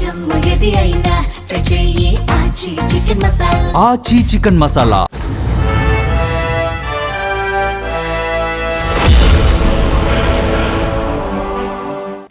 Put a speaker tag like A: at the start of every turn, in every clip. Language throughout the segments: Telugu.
A: జమ్ము ఏది అయినా ట్రై చెయ్యి ఆచి చికెన్ మసాలా.
B: ఆచి చికెన్ మసాలా.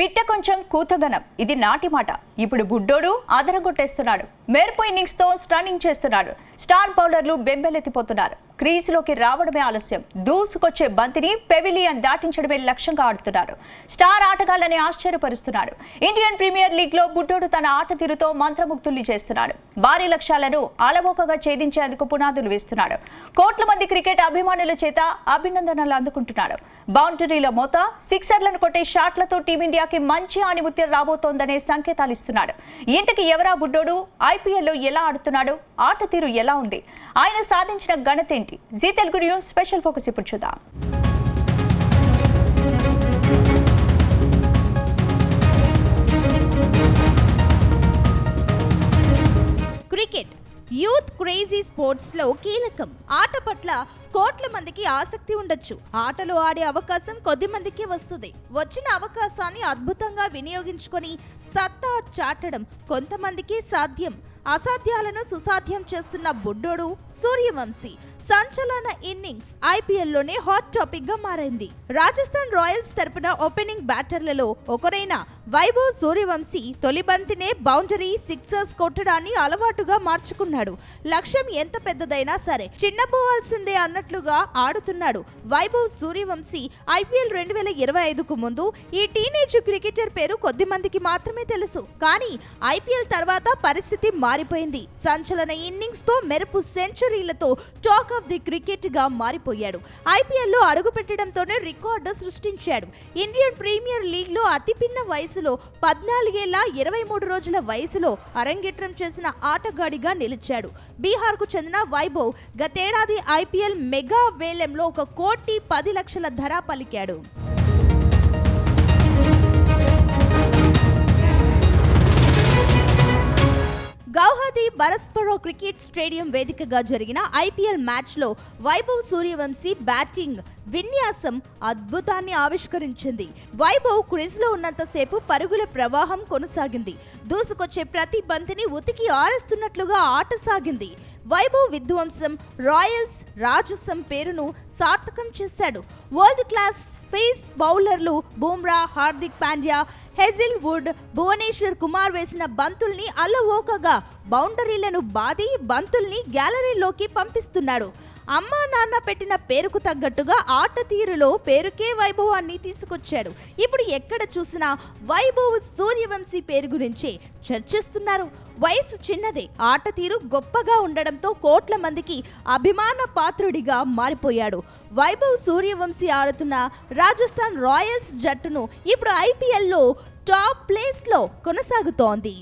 C: పిట్ట కొంచెం కూతగనం, ఇది నాటి మాట. ఇప్పుడు బుడ్డోడు ఆదరగొట్టేస్తున్నాడు. మెరుపు ఇన్నింగ్స్ తో స్టన్నింగ్ చేస్తున్నాడు. స్టార్ బౌలర్లు బెంబెలెత్తిపోతున్నారు. క్రీజులోకి రావడమే ఆలస్యం. దూసుకొచ్చే బంతిని పెవిలియన్ దాటించడమే లక్ష్యంగా ఆడుతున్నారు. స్టార్ ఆటగాళ్లని ఆశ్చర్యపరుస్తున్నాడు. ఇండియన్ ప్రీమియర్ లీగ్ లో బుడ్డోడు తన ఆట తీరుతో మంత్రముగ్ధుల్ని చేస్తున్నాడు. భారీ లక్ష్యాలను అలవోకగా ఛేదించేందుకు పునాదులు వేస్తున్నాడు. కోట్ల మంది క్రికెట్ అభిమానుల చేత అభినందనలు అందుకుంటున్నాడు. బౌండరీల మోత, సిక్సర్లను కొట్టే షాట్లతో టీమిండియాకి మంచి ఆణిముత్యం రాబోతోందనే సంకేతాలు ఇస్తున్నాడు. ఇంతకీ ఎవరా బుడ్డోడు? ఐపీఎల్లో ఎలా ఆడుతున్నాడు? ఆట తీరు ఎలా ఉంది? ఆయన సాధించిన ఘనత ఏంటి? Zee Telugu news special focus ఇప్పుడు చూద్దాం.
D: క్రికెట్ యూత్ క్రేజీ స్పోర్ట్స్ లో కీలకం. ఆట పట్ల కోట్ల మందికి ఆసక్తి ఉండొచ్చు. ఆటలో ఆడే అవకాశం కొద్ది మందికి వస్తుంది. వచ్చిన అవకాశాన్ని అద్భుతంగా వినియోగించుకొని సత్తా చాటడం కొంతమందికి సాధ్యం. అసాధ్యాలను సుసాధ్యం చేస్తున్న బుడ్డోడు సూర్యవంశీ సంచలన ఇన్నింగ్స్ ఐపీఎల్లోనే హాట్ టాపిక్ గా మారింది. రాజస్థాన్ రాయల్స్ తరపున ఓపెనింగ్ బ్యాటర్లలో ఒకరైన వైభవ్ సూర్యవంశీ తొలి బంతినే బౌండరీ సిక్సర్స్ కొట్టడాన్ని అలవాటుగా మార్చుకున్నాడు. లక్ష్యం ఎంత పెద్దదైనా సరే చిన్నపోవాల్సిందే అన్నట్లుగా ఆడుతున్నాడు. వైభవ్ సూర్యవంశీ ఐపీఎల్ 2025కు ముందు ఈ టీనేజ్ క్రికెటర్ పేరు కొద్ది మందికి మాత్రమే తెలుసు. కానీ ఐపీఎల్ తర్వాత పరిస్థితి మారిపోయింది. సంచలన ఇన్నింగ్స్ తో మెరుపు సెంచరీలతో టాక్ ఆఫ్ ది క్రికెట్ గా మారిపోయాడు. ఐపీఎల్ లో అడుగు పెట్టడంతోనే రికార్డు సృష్టించాడు. ఇండియన్ ప్రీమియర్ లీగ్ లో అతి పిన్న వయసులో 14 ఏళ్ల 23 రోజుల వయసులో అరంగేట్రం చేసిన ఆటగాడిగా నిలిచాడు. బీహార్ కు చెందిన వైభవ్ గతేడాది ఐపీఎల్ మెగా వేలంలో 1,10,00,000 ధర పలికాడు. గౌహతి బరస్పరో క్రికెట్ స్టేడియం వేదికగా జరిగిన ఐపీఎల్ మ్యాచ్ లో వైభవ్ సూర్యవంశీ బ్యాటింగ్ విన్యాసం అద్భుతాన్ని ఆవిష్కరించింది. వైభవ్ క్రీజ్ లో ఉన్నంతసేపు పరుగుల ప్రవాహం కొనసాగింది. దూసుకొచ్చే ప్రతి బంతిని ఉతికి ఆరేస్తున్నట్లుగా ఆట సాగింది. వైభవ్ విధ్వంసం రాయల్స్ రాజసం పేరును సార్థకం చేశాడు. వరల్డ్ క్లాస్ ఫేస్ బౌలర్లు బూమ్రా, హార్దిక్ పాండ్యా, హెజిల్ వుడ్, భువనేశ్వర్ కుమార్ వేసిన బంతుల్ని అల్లవోకగా బౌండరీలను బాది బంతుల్ని గ్యాలరీలోకి పంపిస్తున్నాడు. అమ్మా నాన్న పెట్టిన పేరుకు తగ్గట్టుగా ఆట తీరులో పేరుకే వైభవాన్ని తీసుకొచ్చాడు. ఇప్పుడు ఎక్కడ చూసినా వైభవ్ సూర్యవంశీ పేరు గురించే చర్చిస్తున్నారు. వయసు చిన్నదే, ఆట తీరు గొప్పగా ఉండడంతో కోట్ల మందికి అభిమాన పాత్రుడిగా మారిపోయాడు. వైభవ్ సూర్యవంశీ ఆడుతున్న రాజస్థాన్ రాయల్స్ జట్టును ఇప్పుడు ఐపీఎల్లో టాప్ ప్లేస్ లో కొనసాగుతోంది.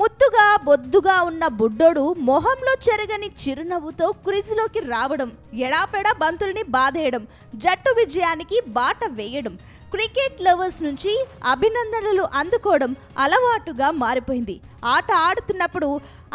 D: ముద్దుగా బొద్దుగా ఉన్న బుడ్డోడు మొహంలో చెరగని చిరునవ్వుతో క్రీజులోకి రావడం, ఎడాపెడా బంతుల్ని బాధేయడం, జట్టు విజయానికి బాట వేయడం, క్రికెట్ లవర్స్ నుంచి అభినందనలు అందుకోవడం అలవాటుగా మారిపోయింది. ఆట ఆడుతున్నప్పుడు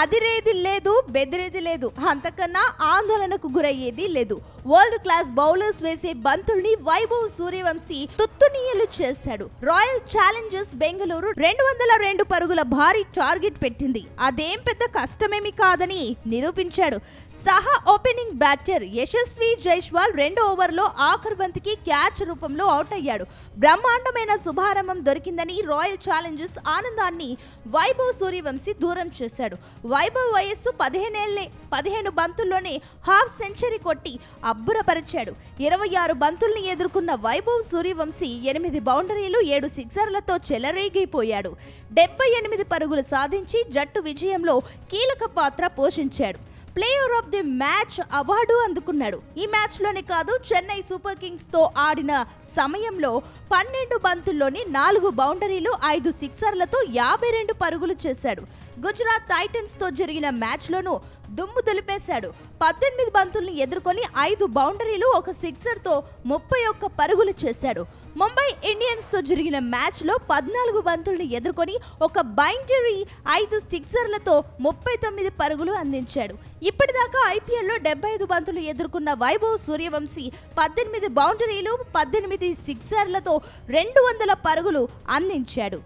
D: అదిరేది లేదు, బెదిరేది లేదు, అంతకన్నా ఆందోళనకు గురయ్యేది లేదు. వరల్డ్ క్లాస్ బౌలర్స్ వేసే బంతుల్ని వైభవ్ సూర్యవంశీ తుత్తునీయలు చేశాడు. రాయల్ ఛాలెంజర్స్ బెంగళూరు 202 పరుగుల భారీ టార్గెట్ పెట్టింది. అదేం పెద్ద కష్టమేమి కాదని నిరూపించాడు. సహా ఓపెనింగ్ బ్యాటర్ యశస్వి జైస్వాల్ 2వ ఓవర్లో ఆఖరు బంతికి క్యాచ్ రూపంలో అవుట్ అయ్యాడు. బ్రహ్మాండమైన శుభారంభం దొరికిందని రాయల్ ఛాలెంజర్స్ ఆనందాన్ని వైభవ్ సూర్యవంశీ దూరం చేశాడు. వైభవ్ వయస్సు 15 ఏళ్లే. 15 బంతుల్లోనే హాఫ్ సెంచరీ కొట్టి అబ్బురపరిచాడు. 26 బంతుల్ని ఎదుర్కొన్న వైభవ్ సూర్యవంశీ 8 బౌండరీలు 7 సిక్సర్లతో చెలరేగిపోయాడు. 78 పరుగులు సాధించి జట్టు విజయంలో కీలక పాత్ర పోషించాడు. Player of the match award అందుకున్నాడు. ఈ మ్యాచ్ లోనే కాదు, చెన్నై సూపర్ కింగ్స్ తో ఆడిన సమయంలో 12 బంతుల్లోని 4 బౌండరీలు 5 సిక్సర్లతో 52 పరుగులు చేశాడు. గుజరాత్ టైటన్స్ తో జరిగిన మ్యాచ్ లోనూ దుమ్ము దులిపేశాడు. 18 బంతుల్ని ఎదుర్కొని 5 బౌండరీలు 1 సిక్సర్ తో 31 పరుగులు చేశాడు. ముంబై ఇండియన్స్ తో జరిగిన మ్యాచ్ లో 14 బంతుల్ని ఎదుర్కొని ఒక బౌండరీ 5 సిక్సర్లతో 39 పరుగులు అందించాడు. ఇప్పటిదాకా ఐపీఎల్లో 75 బంతులు ఎదుర్కొన్న వైభవ్ సూర్యవంశీ 18 బౌండరీలు 18 సిక్సర్లతో 200 పరుగులు అందించాడు.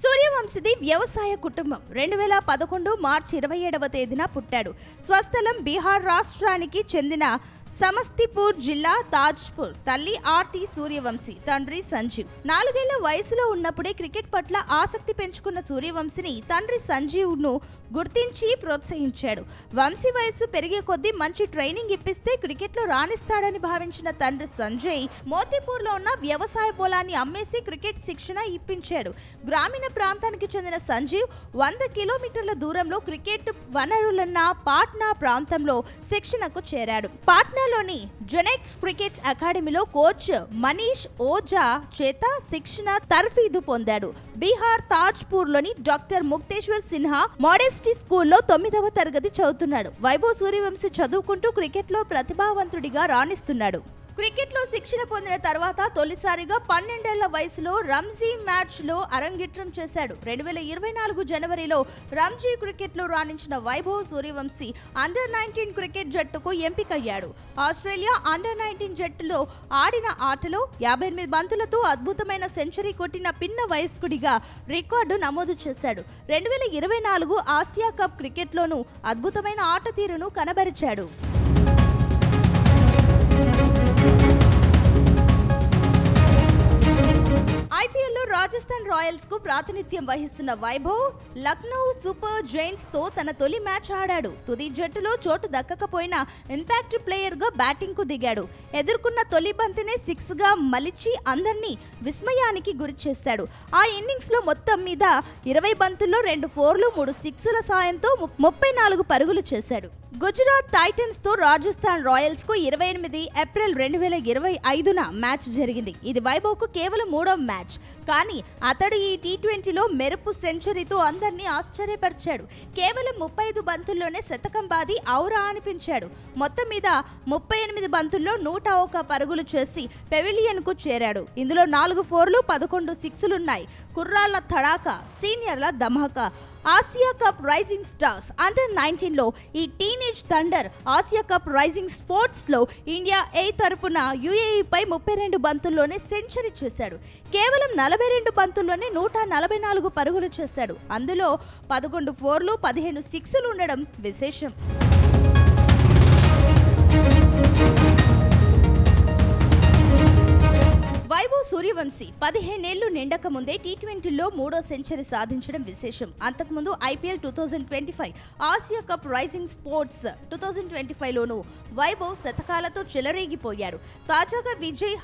D: సూర్యవంశీది వ్యవసాయ కుటుంబం. 2011 మార్చి 27వ తేదీన పుట్టాడు. స్వస్థలం బీహార్ రాష్ట్రానికి చెందిన సమస్తీపూర్ జిల్లా తాజ్పూర్. తల్లి ఆర్తి సూర్యవంశీ, తండ్రి సంజీవ్. 4 ఏళ్ల వయసులో ఉన్నప్పుడే క్రికెట్ పట్ల ఆసక్తి పెంచుకున్న సూర్యవంశీని తండ్రి సంజీవ్ను గుర్తించి ప్రోత్సహించాడు. వంశీ వయసు పెరిగే కొద్దీ మంచి ట్రైనింగ్ ఇప్పిస్తే క్రికెట్లో రాణిస్తాడని భావించిన తండ్రి సంజయ్ మోతీపూర్లో ఉన్న వ్యవసాయ పొలాన్ని అమ్మేసి క్రికెట్ శిక్షణ ఇప్పించాడు. గ్రామీణ ప్రాంతానికి చెందిన సంజీవ్ 100 కిలోమీటర్ల దూరంలో క్రికెట్ వనరులున్న పాట్నా ప్రాంతంలో శిక్షణకు చేరాడు. పాట్నాలోని జెనెక్స్ క్రికెట్ అకాడమీలో కోచ్ మనీష్ ఓజా చేత శిక్షణ తర్ఫీదు పొందాడు. బీహార్ తాజ్పూర్లోని డాక్టర్ ముక్తేశ్వర్ సిన్హా మోడెస్టీ స్కూల్లో 9వ తరగతి చదువుతున్నాడు. వైభవ్ సూర్యవంశీ చదువుకుంటూ క్రికెట్లో ప్రతిభావంతుడిగా రాణిస్తున్నాడు. క్రికెట్లో శిక్షణ పొందిన తర్వాత తొలిసారిగా 12 ఏళ్ల వయసులో రంజీ మ్యాచ్లో అరంగేట్రం చేశాడు. 2024 జనవరిలో రంజీ క్రికెట్లో రాణించిన వైభవ్ సూర్యవంశీ అండర్-19 క్రికెట్ జట్టుకు ఎంపికయ్యాడు. ఆస్ట్రేలియా అండర్-19 జట్టులో ఆడిన ఆటలో 58 బంతులతో అద్భుతమైన సెంచరీ కొట్టిన పిన్న వయస్కుడిగా రికార్డు నమోదు చేశాడు. 2024 ఆసియా కప్ క్రికెట్లోనూ అద్భుతమైన ఆట తీరును కనబరిచాడు. ఐపీఎల్లో రాజస్థాన్ రాయల్స్ కు ప్రాతినిధ్యం వహిస్తున్న వైభవ్ లక్నో సూపర్ జైంట్స్ తో తన తొలి మ్యాచ్ ఆడాడు. తుది జట్టులో చోటు దక్కకపోయినా ఇంపాక్ట్ ప్లేయర్ గా బ్యాటింగ్ కు దిగాడు. ఎదుర్కొన్న తొలి బంతినే 6 గా మలిచి అందరినీ విస్మయానికి గురి చేశాడు. ఆ ఇన్నింగ్స్ లో మొత్తం మీద 20 బంతుల్లో 2 4లు 3 6ల సాయంతో 34 పరుగులు చేశాడు. గుజరాత్ టైటన్స్ తో రాజస్థాన్ రాయల్స్ కు 28 ఏప్రిల్ 2025న మ్యాచ్ జరిగింది. ఇది వైభవ్ కు కేవలం 3వ మ్యాచ్. కానీ అతడు ఈ టీ20లో మెరుపు సెంచరీతో అందరినీ ఆశ్చర్యపరిచాడు. కేవలం 35 బంతుల్లోనే శతకం బాది ఔరా అనిపించాడు. మొత్తం మీద 38 బంతుల్లో 101 పరుగులు చేసి పెవిలియన్ కు చేరాడు. ఇందులో 4 4లు 11 6లున్నాయి. కుర్రాళ్ల తడాకా, సీనియర్ల ధమాకా. ఆసియా కప్ రైజింగ్ స్టార్స్ అండర్-19లో ఈ teenage thunder Asia cup rising sports లో ఇండియా ఏ తరపున యుఏఈపై 32 బంతుల్లోనే సెంచరీ చేశాడు. కేవలం 42 బంతుల్లోనే 144 పరుగులు చేశాడు. అందులో 11 4లు 15 6లు ఉండడం విశేషం. వైభవ్ సూర్యవంశీ 15 ఏళ్లు నిండక ముందే టీ20లో 3వ సెంచరీ సాధించడం విశేషం. అంతకుముందు IPL 2025, Asia cup rising sports 2025లోనూ వైభవ్ శతకాలతో చెలరేగిపోయాడు. తాజాగా విజయ్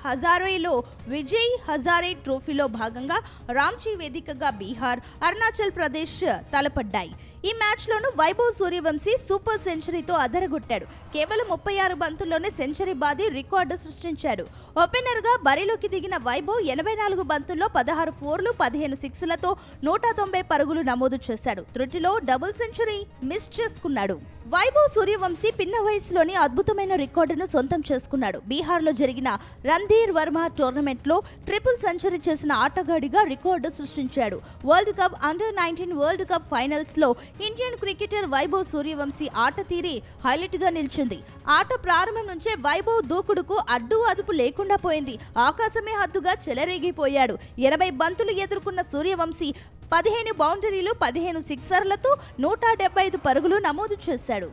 D: హజారే ట్రోఫీలో భాగంగా రాంచీ వేదికగా బీహార్, అరుణాచల్ ప్రదేశ్ తలపడ్డాయి. ఈ మ్యాచ్లోనూ వైభవ్ సూర్యవంశీ సూపర్ సెంచరీతో అదరగొట్టాడు. కేవలం 36 బంతుల్లోనే సెంచరీ బాది రికార్డు సృష్టించాడు. ఓపెనర్గా బరిలోకి దిగిన వైభవ్ 84 బంతుల్లో 16 4లు 15 6లతో 190 పరుగులు నమోదు చేశాడు. త్రుటిలో డబుల్ సెంచరీ మిస్ చేసుకున్నాడు. వైభవ్ సూర్యవంశీ పిన్న వయసులోని అద్భుతమైన రికార్డును సొంతం చేసుకున్నాడు. బీహార్లో జరిగిన రణధీర్ వర్మ టోర్నమెంట్లో ట్రిపుల్ సెంచరీ చేసిన ఆటగాడిగా రికార్డు సృష్టించాడు. World cup under-19 world cup finals లో ఇండియన్ క్రికెటర్ వైభవ్ సూర్యవంశీ ఆట తీరి హైలైట్ గా నిలిచింది. ఆట ప్రారంభం నుంచే వైభవ్ దూకుడుకు అడ్డు అదుపు లేకుండా పోయింది. ఆకాశమే హద్దుగా చెలరేగిపోయాడు. 80 బంతులు ఎదుర్కొన్న సూర్యవంశీ 15 బౌండరీలు 15 సిక్సర్లతో 175 పరుగులు నమోదు చేశాడు.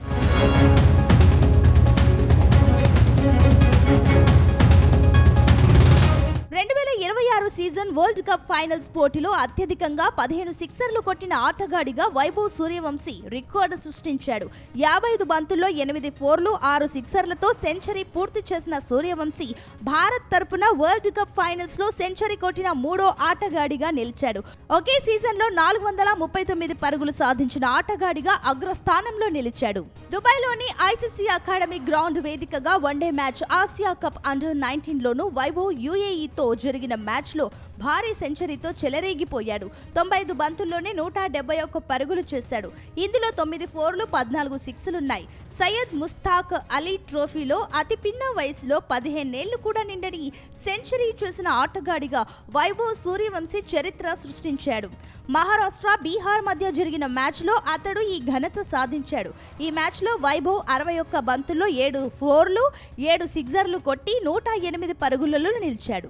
D: 2026 సీజన్ వరల్డ్ కప్ ఫైనల్స్ పోటీలో అత్యధికంగా 15 సిక్సర్లు కొట్టిన ఆటగాడిగా వైభవ్ సూర్యవంశీ రికార్డు సృష్టించాడు. 55 బంతుల్లో 8 4లు 6 సిక్సర్లతో సెంచరీ పూర్తి చేసిన సూర్యవంశీ భారత్ తరపున వరల్డ్ కప్ ఫైనల్స్ లో సెంచరీ కొట్టిన 3వ ఆటగాడిగా నిలిచాడు. ఒకే సీజన్ లో 439 పరుగులు సాధించిన ఆటగాడిగా అగ్రస్థానంలో నిలిచాడు. దుబాయ్లోని ఐసీసీ అకాడమీ గ్రౌండ్ వేదికగా one day match Asia cup under nineteen లోను వైభవ్ యుఏఈతో జరిగిన మ్యాచ్ లో భారీ సెంచరీతో చెలరేగిపోయాడు. 95 బంతుల్లోనే 171 పరుగులు చేశాడు. ఇందులో 9 4లు 14 6లున్నాయి. సయ్యద్ ముస్తాక్ అలీ ట్రోఫీలో అతి పిన్న వయసులో 15 ఏళ్లు కూడా నిండని సెంచరీ చేసిన ఆటగాడిగా వైభవ్ సూర్యవంశీ చరిత్ర సృష్టించాడు. మహారాష్ట్ర, బీహార్ మధ్య జరిగిన మ్యాచ్లో అతడు ఈ ఘనత సాధించాడు. ఈ మ్యాచ్లో వైభవ్ 61 బంతుల్లో 7 ఫోర్లు, 7 సిక్సర్లు కొట్టి 108 పరుగులలో నిలిచాడు.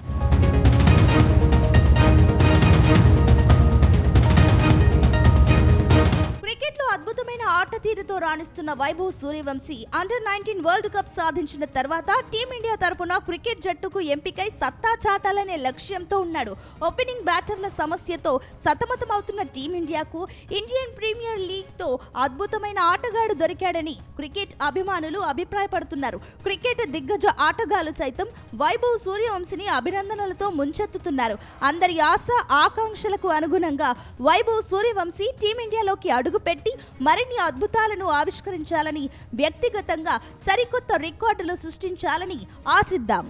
D: క్రికెట్లో అద్భుతమైన ఆట తీరుతో రాణిస్తున్న Vaibhav Suryavanshi under nineteen world cup సాధించిన తర్వాత టీమిండియా తరపున క్రికెట్ జట్టుకు ఎంపికై సత్తా చాటాలనే లక్ష్యంతో ఉన్నాడు. ఓపెనింగ్ బ్యాటర్ల సమస్యతో సతమతమవుతున్న టీమిండియాకు ఇండియన్ ప్రీమియర్ లీగ్తో అద్భుతమైన ఆటగాడు దొరికాడని క్రికెట్ అభిమానులు అభిప్రాయపడుతున్నారు. క్రికెట్ దిగ్గజ ఆటగాళ్లు సైతం వైభవ్ సూర్యవంశీని అభినందనలతో ముంచెత్తుతున్నారు. అందరి ఆశ ఆకాంక్షలకు అనుగుణంగా వైభవ్ సూర్యవంశీ టీమిండియాలోకి అడుగుపెట్టి మరిన్ని అద్భుతాలను ఆవిష్కరించాలని, వ్యక్తిగతంగా సరికొత్త రికార్డులు సృష్టించాలని ఆశిద్దాం.